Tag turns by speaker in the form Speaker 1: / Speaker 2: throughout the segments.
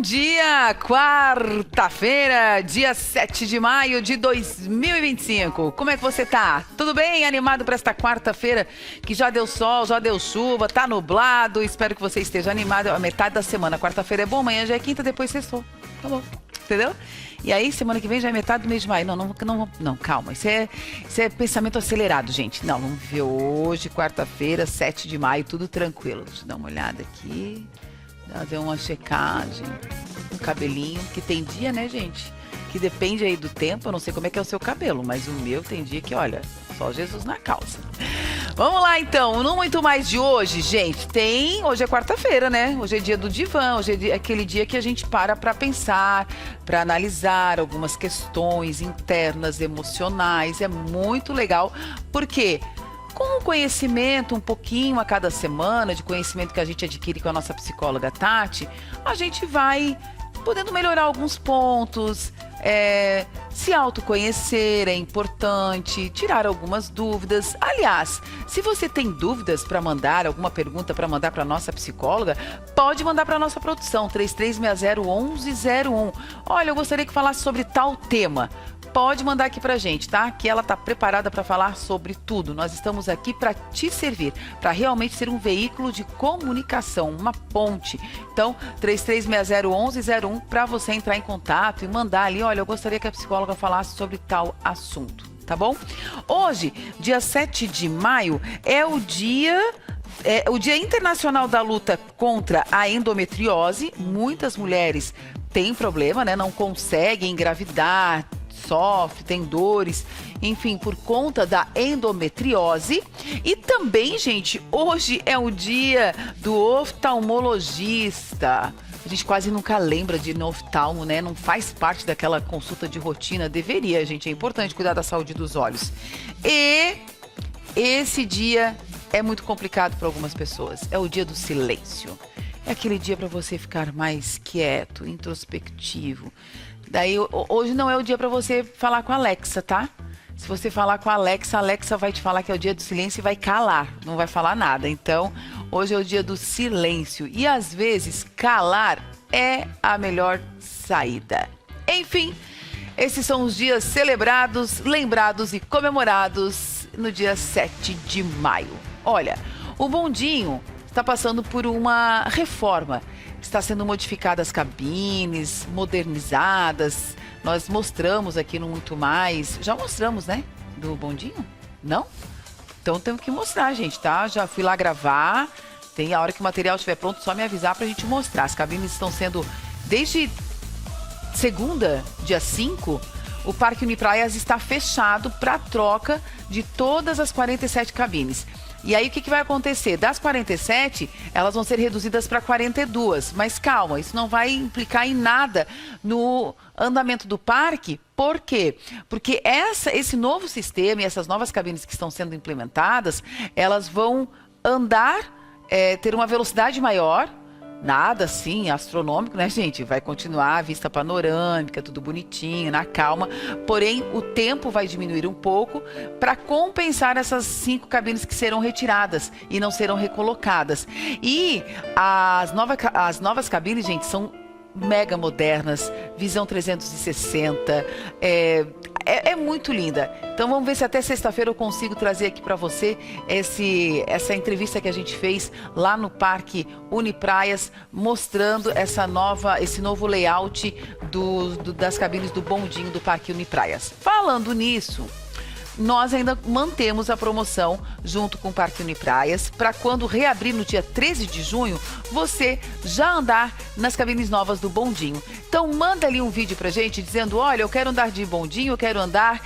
Speaker 1: dia! Quarta-feira, dia 7 de maio de 2025. Como é que você tá? Tudo bem? Animado para esta quarta-feira que já deu sol, já deu chuva, tá nublado. Espero que você esteja animado. A metade da semana. Quarta-feira é bom, amanhã já é quinta, depois sextou. Tá bom. Entendeu? E aí, semana que vem já é metade do mês de maio. Não, calma. Isso é pensamento acelerado, gente. Não, vamos ver hoje, quarta-feira, 7 de maio, tudo tranquilo. Deixa eu dar uma olhada aqui. Fazer uma checagem. Um cabelinho, que tem dia, né, gente? Que depende aí do tempo. Eu não sei como é que é o seu cabelo, mas o meu tem dia que, olha, só Jesus na calça. Vamos lá, então. Não muito mais de hoje, gente. Hoje é quarta-feira, né? Hoje é dia do divã. Hoje é aquele dia que a gente para pensar, para analisar algumas questões internas, emocionais. É muito legal, porque com o conhecimento, um pouquinho a cada semana, de conhecimento que a gente adquire com a nossa psicóloga Tati, a gente vai podendo melhorar alguns pontos. Se autoconhecer é importante, tirar algumas dúvidas. Aliás, se você tem dúvidas para mandar, alguma pergunta para mandar para nossa psicóloga, pode mandar para nossa produção, 3360-1101. Olha, eu gostaria que falasse sobre tal tema. Pode mandar aqui pra gente, tá? Que ela tá preparada para falar sobre tudo. Nós estamos aqui para te servir, para realmente ser um veículo de comunicação, uma ponte. Então, 3360-1101 para você entrar em contato e mandar ali, olha, eu gostaria que a psicóloga falasse sobre tal assunto, tá bom? Hoje, dia 7 de maio, é o Dia Internacional da Luta contra a Endometriose. Muitas mulheres têm problema, né? Não conseguem engravidar, sofre, tem dores, enfim, por conta da endometriose. E também, gente, hoje é o dia do oftalmologista. A gente quase nunca lembra de ir no oftalmo, né? Não faz parte daquela consulta de rotina. Deveria, gente. É importante cuidar da saúde dos olhos. E esse dia é muito complicado para algumas pessoas. É o dia do silêncio. É aquele dia para você ficar mais quieto, introspectivo. Daí, hoje não é o dia para você falar com a Alexa, tá? Se você falar com a Alexa vai te falar que é o dia do silêncio e vai calar, não vai falar nada. Então, hoje é o dia do silêncio e às vezes calar é a melhor saída. Enfim, esses são os dias celebrados, lembrados e comemorados no dia 7 de maio. Olha, o bondinho está passando por uma reforma. Está sendo modificadas as cabines, modernizadas. Nós mostramos aqui no Muito Mais. Já mostramos, né? Do bondinho? Não? Então temos que mostrar, gente, tá? Já fui lá gravar. Tem a hora que o material estiver pronto, só me avisar pra gente mostrar. As cabines estão sendo, desde segunda, dia 5, o Parque Unipraias está fechado para troca de todas as 47 cabines. E aí, o que vai acontecer? Das 47, elas vão ser reduzidas para 42. Mas calma, isso não vai implicar em nada no andamento do parque. Por quê? Porque esse novo sistema e essas novas cabines que estão sendo implementadas, elas vão andar, ter uma velocidade maior. Nada assim astronômico, né, gente? Vai continuar a vista panorâmica, tudo bonitinho, na calma. Porém, o tempo vai diminuir um pouco para compensar essas 5 cabines que serão retiradas e não serão recolocadas. E as novas cabines, gente, são mega modernas, visão 360, é muito linda. Então vamos ver se até sexta-feira eu consigo trazer aqui para você essa entrevista que a gente fez lá no Parque Unipraias, mostrando esse novo layout das cabines do bondinho do Parque Unipraias. Falando nisso, nós ainda mantemos a promoção junto com o Parque Unipraias para quando reabrir no dia 13 de junho, você já andar nas cabines novas do bondinho. Então manda ali um vídeo pra gente dizendo, olha, eu quero andar de bondinho, eu quero andar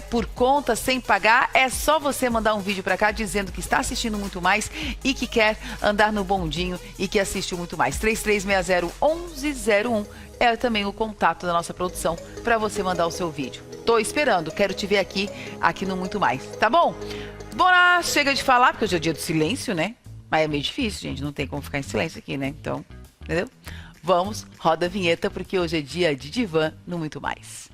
Speaker 1: por conta, sem pagar. É só você mandar um vídeo pra cá dizendo que está assistindo Muito Mais e que quer andar no bondinho e que assiste Muito Mais. 3360-1101 é também o contato da nossa produção para você mandar o seu vídeo. Tô esperando, quero te ver aqui no Muito Mais, tá bom? Bora, chega de falar, porque hoje é o dia do silêncio, né? Mas é meio difícil, gente, não tem como ficar em silêncio aqui, né? Então, entendeu? Vamos, roda a vinheta, porque hoje é dia de divã no Muito Mais.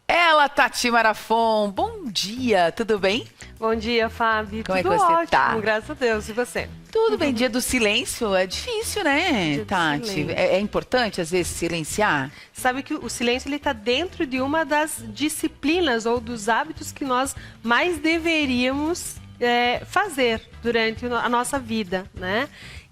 Speaker 1: Ela, Tati Marafon, bom dia, tudo bem?
Speaker 2: Bom dia, Fábio.
Speaker 1: Como é que
Speaker 2: Tudo
Speaker 1: você
Speaker 2: ótimo,
Speaker 1: tá?
Speaker 2: graças a Deus. E você?
Speaker 1: Tudo bem, dia do silêncio é difícil, né,
Speaker 2: Dia do
Speaker 1: Tati?
Speaker 2: silêncio.
Speaker 1: É importante, às vezes, silenciar?
Speaker 2: Sabe que o silêncio ele está dentro de uma das disciplinas ou dos hábitos que nós mais deveríamos fazer durante a nossa vida, né?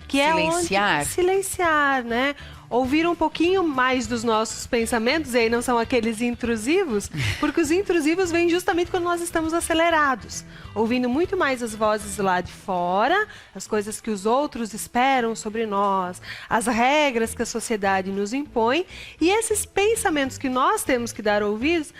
Speaker 2: Que é
Speaker 1: Silenciar?
Speaker 2: Silenciar, né? Ouvir um pouquinho mais dos nossos pensamentos, e aí não são aqueles intrusivos, porque os intrusivos vêm justamente quando nós estamos acelerados, ouvindo muito mais as vozes lá de fora, as coisas que os outros esperam sobre nós, as regras que a sociedade nos impõe, e esses pensamentos que nós temos que dar ouvidos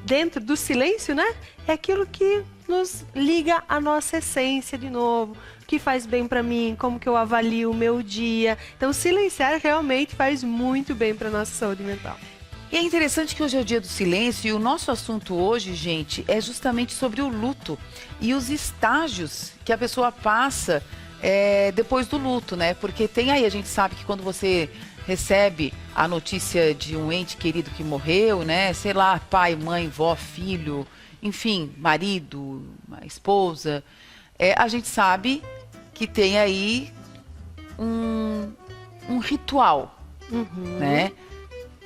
Speaker 2: dentro do silêncio, né? É aquilo que nos liga à nossa essência de novo, o que faz bem para mim, como que eu avalio o meu dia. Então, silenciar realmente faz muito bem para nossa saúde mental.
Speaker 1: E é interessante que hoje é o dia do silêncio e o nosso assunto hoje, gente, é justamente sobre o luto e os estágios que a pessoa passa depois do luto, né? Porque tem aí, a gente sabe que quando você recebe a notícia de um ente querido que morreu, né? Sei lá, pai, mãe, vó, filho, enfim, marido, esposa, a gente sabe que tem aí um ritual, né?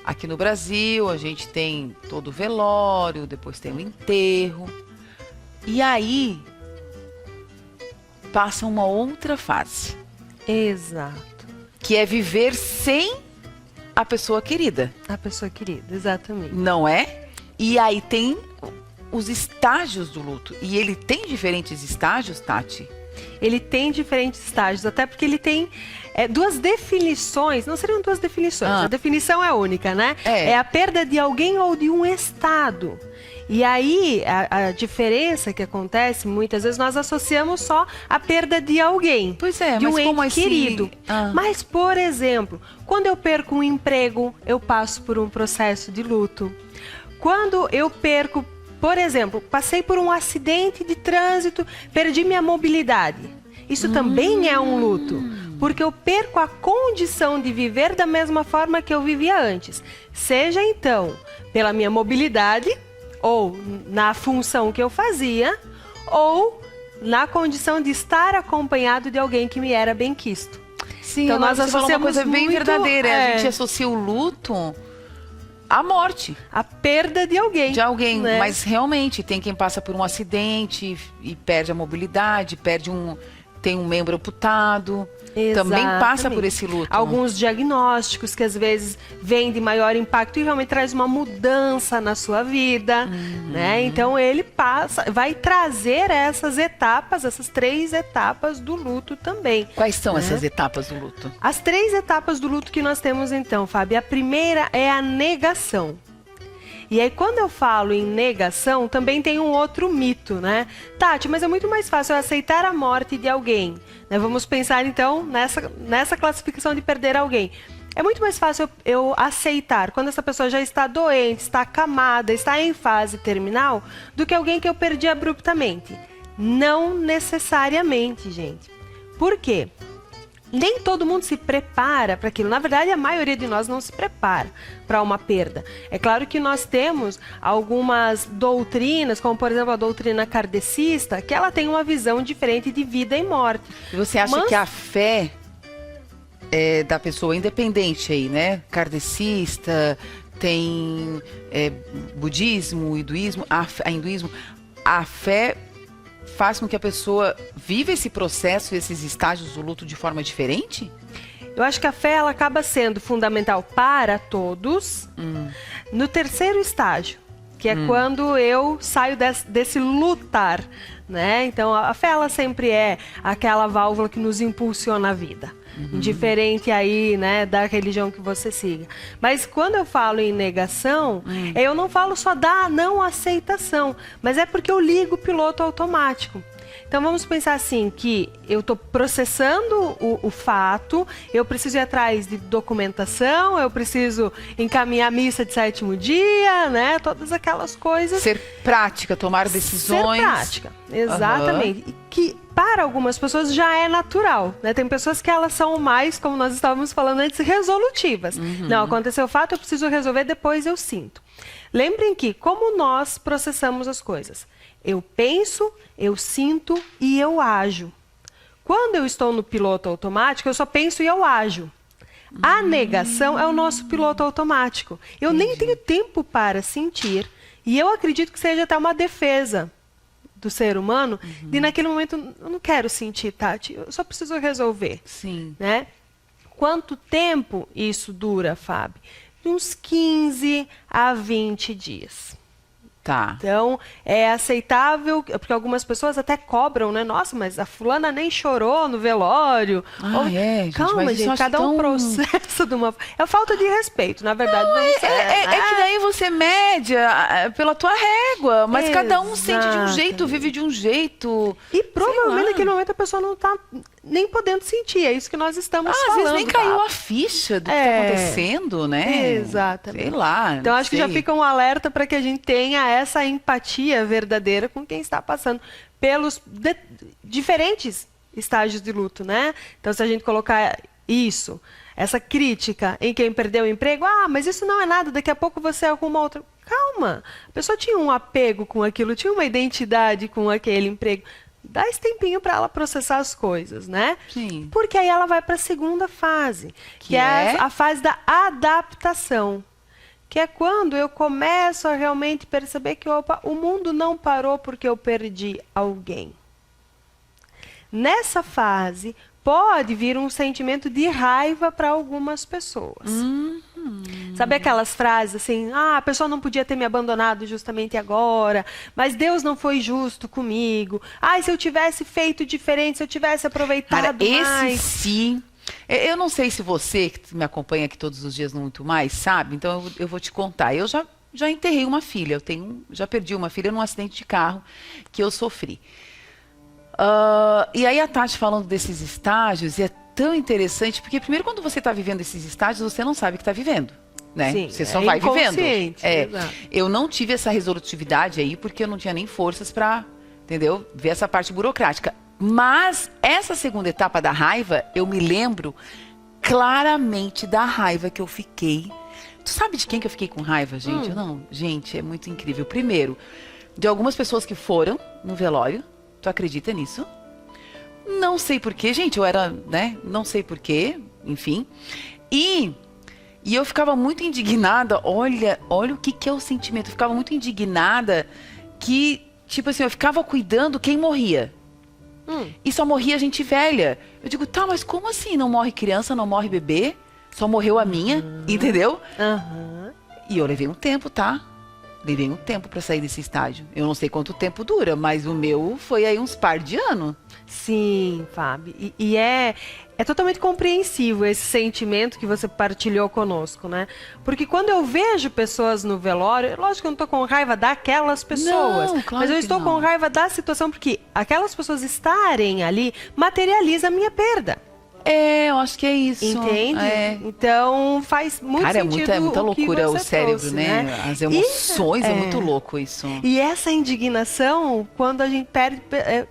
Speaker 1: Aqui no Brasil, a gente tem todo o velório, depois tem o enterro. E aí, passa uma outra fase,
Speaker 2: Exato.
Speaker 1: que é viver sem a pessoa querida,
Speaker 2: A pessoa querida, exatamente.
Speaker 1: não é? E aí tem os estágios do luto. E ele tem diferentes estágios, Tati?
Speaker 2: Ele tem diferentes estágios, até porque ele tem duas definições, não seriam duas definições, a definição é única, né? É a perda de alguém ou de um estado. E aí, a diferença que acontece, muitas vezes nós associamos só a perda de alguém.
Speaker 1: Pois é,
Speaker 2: de um
Speaker 1: mas
Speaker 2: ente
Speaker 1: como assim?
Speaker 2: querido. Mas, por exemplo, quando eu perco um emprego, eu passo por um processo de luto. Quando eu perco, por exemplo, passei por um acidente de trânsito, perdi minha mobilidade. Isso também é um luto, porque eu perco a condição de viver da mesma forma que eu vivia antes. Seja então pela minha mobilidade, ou na função que eu fazia, ou na condição de estar acompanhado de alguém que me era benquisto.
Speaker 1: Sim,
Speaker 2: então
Speaker 1: nós
Speaker 2: nós
Speaker 1: associamos uma coisa
Speaker 2: associamos
Speaker 1: bem
Speaker 2: muito,
Speaker 1: verdadeira. A gente associa o luto à morte
Speaker 2: a perda de alguém.
Speaker 1: de alguém,
Speaker 2: né?
Speaker 1: mas realmente tem quem passa por um acidente e perde a mobilidade, tem um membro amputado, também passa por esse luto.
Speaker 2: Alguns diagnósticos que às vezes vêm de maior impacto e realmente traz uma mudança na sua vida, né? Então ele vai trazer essas etapas, essas 3 etapas do luto também.
Speaker 1: Quais são essas etapas do luto?
Speaker 2: As 3 etapas do luto que nós temos então, Fábio, a primeira é a negação. E aí, quando eu falo em negação, também tem um outro mito, né? Tati, mas é muito mais fácil eu aceitar a morte de alguém. Né? Vamos pensar, então, nessa classificação de perder alguém. É muito mais fácil eu aceitar quando essa pessoa já está doente, está acamada, está em fase terminal, do que alguém que eu perdi abruptamente. Não necessariamente, gente. Por quê? Nem todo mundo se prepara para aquilo. Na verdade, a maioria de nós não se prepara para uma perda. É claro que nós temos algumas doutrinas, como por exemplo a doutrina kardecista, que ela tem uma visão diferente de vida e morte.
Speaker 1: E você acha que a fé da pessoa independente aí, né? Kardecista, tem budismo, hinduísmo, hinduísmo, a fé faz com que a pessoa viva esse processo, esses estágios do luto de forma diferente?
Speaker 2: Eu acho que a fé ela acaba sendo fundamental para todos no terceiro estágio, que é quando eu saio desse lutar, né? Então a fé ela sempre é aquela válvula que nos impulsiona a vida. Diferente aí, né, da religião que você siga. Mas quando eu falo em negação, eu não falo só da não aceitação, mas é porque eu ligo o piloto automático. Então vamos pensar assim, que eu estou processando o fato, eu preciso ir atrás de documentação, eu preciso encaminhar a missa de 7º dia, né? Todas aquelas coisas.
Speaker 1: Ser prática, tomar decisões.
Speaker 2: Ser prática, exatamente. que para algumas pessoas já é natural, né? Tem pessoas que elas são mais, como nós estávamos falando antes, resolutivas. Não, aconteceu o fato, eu preciso resolver, depois eu sinto. Lembrem que, como nós processamos as coisas? Eu penso, eu sinto e eu ajo. Quando eu estou no piloto automático, eu só penso e eu ajo. A negação é o nosso piloto automático. Eu nem tenho tempo para sentir, e eu acredito que seja até uma defesa do ser humano, de naquele momento, eu não quero sentir, Tati, eu só preciso resolver.
Speaker 1: Sim.
Speaker 2: Né? Quanto tempo isso dura, Fábio? De uns 15 a 20 dias.
Speaker 1: Tá.
Speaker 2: Então, é aceitável, porque algumas pessoas até cobram, né? Nossa, mas a fulana nem chorou no velório.
Speaker 1: Gente,
Speaker 2: calma,
Speaker 1: mas
Speaker 2: gente, cada um processo de uma... É falta de respeito, na verdade.
Speaker 1: Não, é que daí você mede pela tua régua, mas cada um sente de um jeito, vive de um jeito.
Speaker 2: E provavelmente naquele momento a pessoa não está nem podendo sentir, é isso que nós estamos falando.
Speaker 1: Às vezes nem caiu a ficha do que está acontecendo, né?
Speaker 2: Exatamente.
Speaker 1: Sei lá.
Speaker 2: Então acho que já fica um alerta para que a gente tenha essa empatia verdadeira com quem está passando pelos diferentes estágios de luto, né? Então se a gente colocar isso, essa crítica em quem perdeu o emprego, mas isso não é nada, daqui a pouco você arruma outra. Calma, a pessoa tinha um apego com aquilo, tinha uma identidade com aquele emprego. Dá esse tempinho para ela processar as coisas, né?
Speaker 1: Sim.
Speaker 2: Porque aí ela vai para a segunda fase, que é a fase da adaptação. Que é quando eu começo a realmente perceber que o mundo não parou porque eu perdi alguém. Nessa fase, pode vir um sentimento de raiva para algumas pessoas. Sabe aquelas frases assim, a pessoa não podia ter me abandonado justamente agora, mas Deus não foi justo comigo. Se eu tivesse feito diferente, se eu tivesse aproveitado mais.
Speaker 1: Esse sim. Eu não sei se você, que me acompanha aqui todos os dias no Muito Mais, sabe? Então eu vou te contar. Eu já enterrei uma filha, já perdi uma filha num acidente de carro que eu sofri. E aí a Tati falando desses estágios, e é tão interessante, porque primeiro quando você está vivendo esses estágios, você não sabe que está vivendo, né?
Speaker 2: Sim,
Speaker 1: você só vai vivendo.
Speaker 2: Exato.
Speaker 1: Eu não tive essa resolutividade aí, porque eu não tinha nem forças para, entendeu? Ver essa parte burocrática. Mas essa segunda etapa da raiva, eu me lembro claramente da raiva que eu fiquei. Tu sabe de quem que eu fiquei com raiva, gente? Não, gente, é muito incrível. Primeiro, de algumas pessoas que foram no velório. Tu acredita nisso? Não sei porquê, gente, eu era, né? Não sei porquê, enfim. E eu ficava muito indignada, olha o que é o sentimento. Eu ficava muito indignada que, tipo assim, eu ficava cuidando quem morria. E só morria gente velha. Eu digo, tá, mas como assim? Não morre criança, não morre bebê? Só morreu a minha, entendeu? E eu levei um tempo, tá? Levei um tempo para sair desse estágio. Eu não sei quanto tempo dura, mas o meu foi aí uns par de anos.
Speaker 2: Sim, Fábio. E é totalmente compreensível esse sentimento que você partilhou conosco, né? Porque quando eu vejo pessoas no velório, lógico que eu não estou com raiva daquelas pessoas,
Speaker 1: não, claro,
Speaker 2: mas eu estou com raiva da situação, porque aquelas pessoas estarem ali materializa a minha perda.
Speaker 1: Eu acho que é isso.
Speaker 2: Entende? Então faz muito sentido.
Speaker 1: Cara, é muita loucura o cérebro,
Speaker 2: trouxe,
Speaker 1: né? As emoções, é muito louco isso.
Speaker 2: E essa indignação, quando a gente perde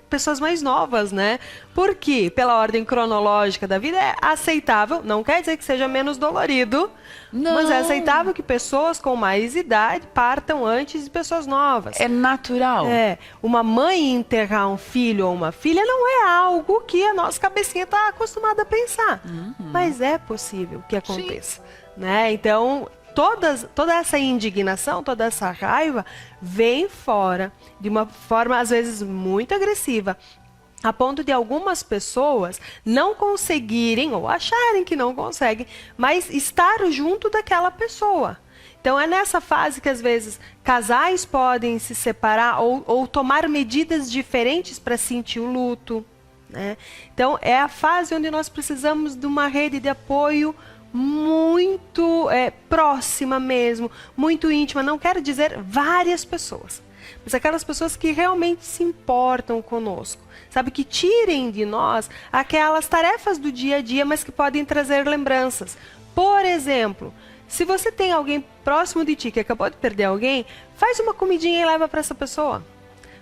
Speaker 2: pessoas mais novas, né? Porque, pela ordem cronológica da vida, é aceitável, não quer dizer que seja menos dolorido, mas é aceitável que pessoas com mais idade partam antes de pessoas novas.
Speaker 1: É natural.
Speaker 2: Uma mãe enterrar um filho ou uma filha não é algo que a nossa cabecinha está acostumada a pensar. Mas é possível que aconteça. Né? Então, toda essa indignação, toda essa raiva vem fora de uma forma, às vezes, muito agressiva. A ponto de algumas pessoas não conseguirem, ou acharem que não conseguem, mas estar junto daquela pessoa. Então é nessa fase que às vezes casais podem se separar ou tomar medidas diferentes para sentir o luto, né? Então é a fase onde nós precisamos de uma rede de apoio muito próxima mesmo, muito íntima. Não quero dizer várias pessoas, mas aquelas pessoas que realmente se importam conosco. Sabe, que tirem de nós aquelas tarefas do dia a dia, mas que podem trazer lembranças. Por exemplo, se você tem alguém próximo de ti que acabou de perder alguém, faz uma comidinha e leva para essa pessoa.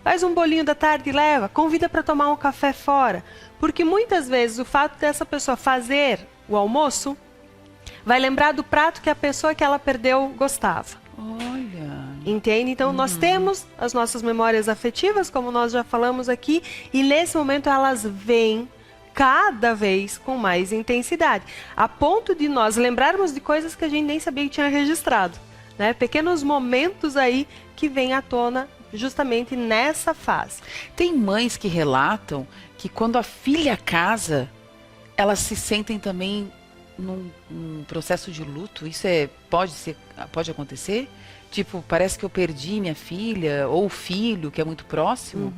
Speaker 2: Faz um bolinho da tarde e leva. Convida para tomar um café fora. Porque muitas vezes o fato dessa pessoa fazer o almoço vai lembrar do prato que a pessoa que ela perdeu gostava.
Speaker 1: Olha.
Speaker 2: Entende? Então, nós temos as nossas memórias afetivas, como nós já falamos aqui, e nesse momento elas vêm cada vez com mais intensidade, a ponto de nós lembrarmos de coisas que a gente nem sabia que tinha registrado, né? Pequenos momentos aí que vêm à tona justamente nessa fase.
Speaker 1: Tem mães que relatam que quando a filha casa, elas se sentem também num processo de luto. Isso pode acontecer? Tipo, parece que eu perdi minha filha ou o filho, que é muito próximo.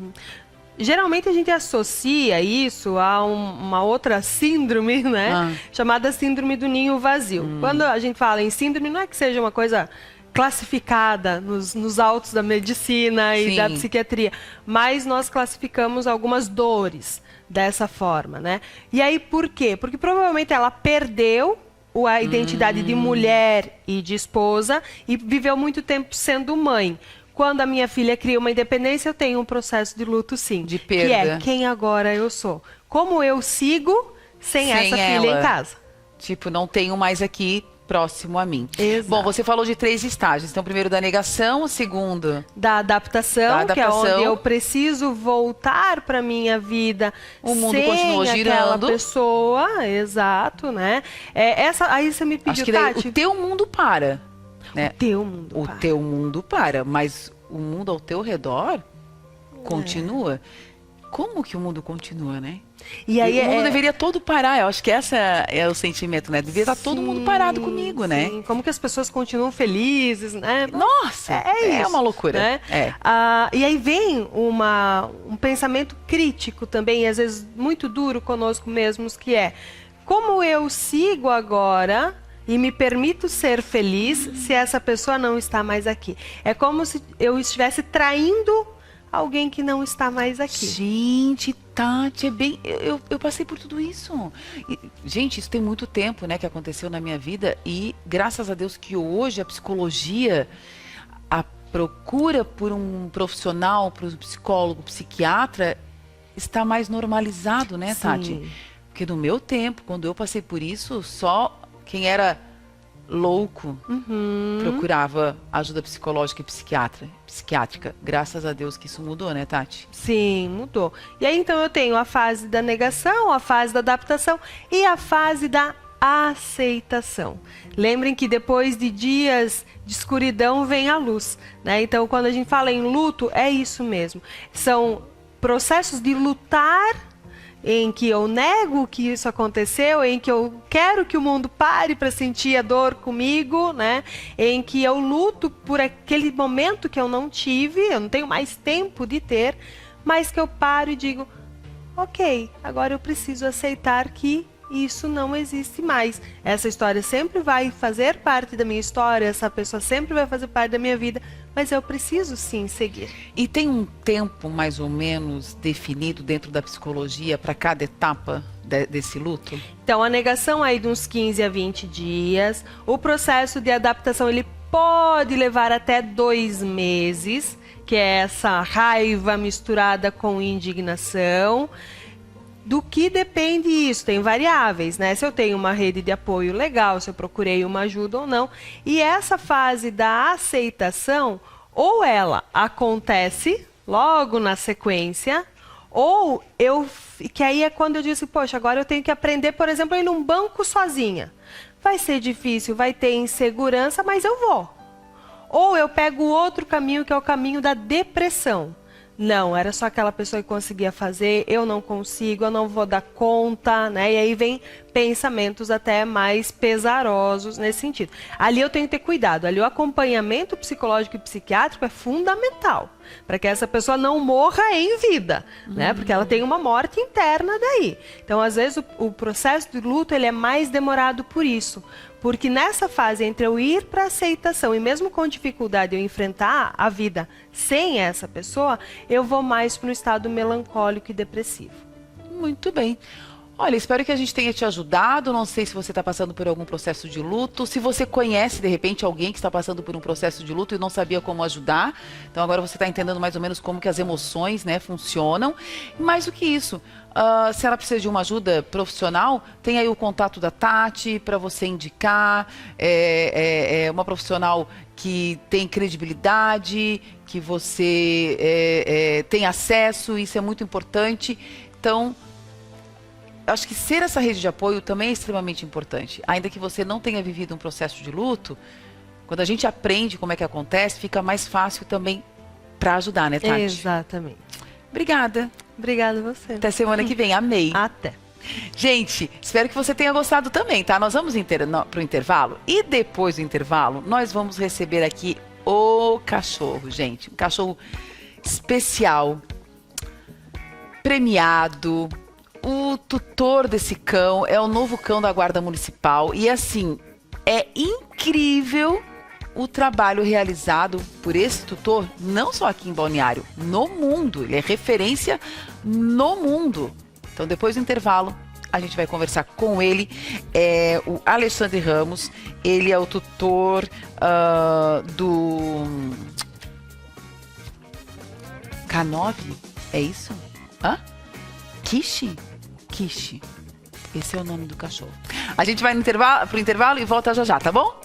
Speaker 2: Geralmente a gente associa isso a uma outra síndrome, né? Chamada síndrome do ninho vazio. Quando a gente fala em síndrome, não é que seja uma coisa classificada nos autos da medicina e da psiquiatria, mas nós classificamos algumas dores dessa forma, né? E aí por quê? Porque provavelmente ela perdeu a identidade de mulher e de esposa e viveu muito tempo sendo mãe. Quando a minha filha cria uma independência, eu tenho um processo de luto, sim.
Speaker 1: De perda.
Speaker 2: Que é quem agora eu sou. Como eu sigo sem essa filha em casa.
Speaker 1: Tipo, não tenho mais aqui próximo a mim.
Speaker 2: Exato.
Speaker 1: Bom, você falou de 3 estágios. Então, primeiro da negação, o segundo...
Speaker 2: Da adaptação, que é onde eu preciso voltar para minha vida.
Speaker 1: O mundo
Speaker 2: sem
Speaker 1: continua girando.
Speaker 2: Aquela pessoa, exato, né? Aí você me pediu,
Speaker 1: acho que daí
Speaker 2: Tati,
Speaker 1: o teu mundo para. Né?
Speaker 2: O
Speaker 1: teu mundo para, mas o mundo ao teu redor continua. Como que o mundo continua, né?
Speaker 2: E aí
Speaker 1: o mundo deveria todo parar. Eu acho que esse é o sentimento, né? Deveria estar todo mundo parado comigo, né?
Speaker 2: Como que as pessoas continuam felizes, né?
Speaker 1: Nossa, é uma loucura.
Speaker 2: Né? E aí vem um pensamento crítico também, às vezes muito duro conosco mesmos, que é: como eu sigo agora e me permito ser feliz se essa pessoa não está mais aqui? É como se eu estivesse traindo alguém que não está mais aqui.
Speaker 1: Gente, Tati, é bem... Eu passei por tudo isso. Gente, isso tem muito tempo, né, que aconteceu na minha vida. E graças a Deus que hoje a psicologia, a procura por um profissional, por um psicólogo, psiquiatra, está mais normalizado, né, Tati? Porque no meu tempo, quando eu passei por isso, só quem era louco procurava ajuda psicológica e psiquiátrica. Graças a Deus que isso mudou, né, Tati?
Speaker 2: Sim, mudou. E aí então eu tenho a fase da negação, a fase da adaptação e a fase da aceitação. Lembrem que depois de dias de escuridão vem a luz, né? Então quando a gente fala em luto, é isso mesmo. São processos de lutar em que eu nego que isso aconteceu, em que eu quero que o mundo pare para sentir a dor comigo, né? Em que eu luto por aquele momento que eu não tive, eu não tenho mais tempo de ter, mas que eu paro e digo: ok, agora eu preciso aceitar que isso não existe mais. Essa história sempre vai fazer parte da minha história, essa pessoa sempre vai fazer parte da minha vida, mas eu preciso sim seguir.
Speaker 1: E tem um tempo mais ou menos definido dentro da psicologia para cada etapa desse luto?
Speaker 2: Então, a negação aí de uns 15 a 20 dias, o processo de adaptação ele pode levar até 2 meses, que é essa raiva misturada com indignação. Do que depende isso? Tem variáveis, né? Se eu tenho uma rede de apoio legal, se eu procurei uma ajuda ou não. E essa fase da aceitação, ou ela acontece logo na sequência, ou que aí é quando eu digo assim, poxa, agora eu tenho que aprender, por exemplo, a ir num banco sozinha. Vai ser difícil, vai ter insegurança, mas eu vou. Ou eu pego o outro caminho, que é o caminho da depressão. Não, era só aquela pessoa que conseguia fazer, eu não consigo, eu não vou dar conta, né? E aí vem pensamentos até mais pesarosos nesse sentido. Ali eu tenho que ter cuidado, ali o acompanhamento psicológico e psiquiátrico é fundamental, para que essa pessoa não morra em vida, né? Porque ela tem uma morte interna daí. Então, às vezes, o processo de luto ele é mais demorado por isso. Porque nessa fase entre eu ir para a aceitação e mesmo com dificuldade eu enfrentar a vida sem essa pessoa, eu vou mais para um estado melancólico e depressivo.
Speaker 1: Muito bem. Olha, espero que a gente tenha te ajudado. Não sei se você está passando por algum processo de luto. Se você conhece, de repente, alguém que está passando por um processo de luto e não sabia como ajudar. Então, agora você está entendendo mais ou menos como que as emoções, né, funcionam. E mais do que isso, se ela precisa de uma ajuda profissional, tem aí o contato da Tati para você indicar. É uma profissional que tem credibilidade, que você tem acesso. Isso é muito importante. Então, acho que ser essa rede de apoio também é extremamente importante. Ainda que você não tenha vivido um processo de luto, quando a gente aprende como é que acontece, fica mais fácil também para ajudar, né, Tati?
Speaker 2: Exatamente.
Speaker 1: Obrigada.
Speaker 2: Obrigada a você.
Speaker 1: Até semana que vem. Amei.
Speaker 2: Até.
Speaker 1: Gente, espero que você tenha gostado também, tá? Nós vamos para o intervalo e depois do intervalo nós vamos receber aqui o cachorro, gente. Um cachorro especial, premiado. O tutor desse cão é o novo cão da Guarda Municipal e assim, é incrível o trabalho realizado por esse tutor, não só aqui em Balneário, no mundo. Ele é referência no mundo. Então, depois do intervalo, a gente vai conversar com ele. É o Alexandre Ramos, ele é o tutor do K9, é isso? Hã? Kishi? Kishi. Esse é o nome do cachorro. A gente vai pro intervalo e volta já já, tá bom?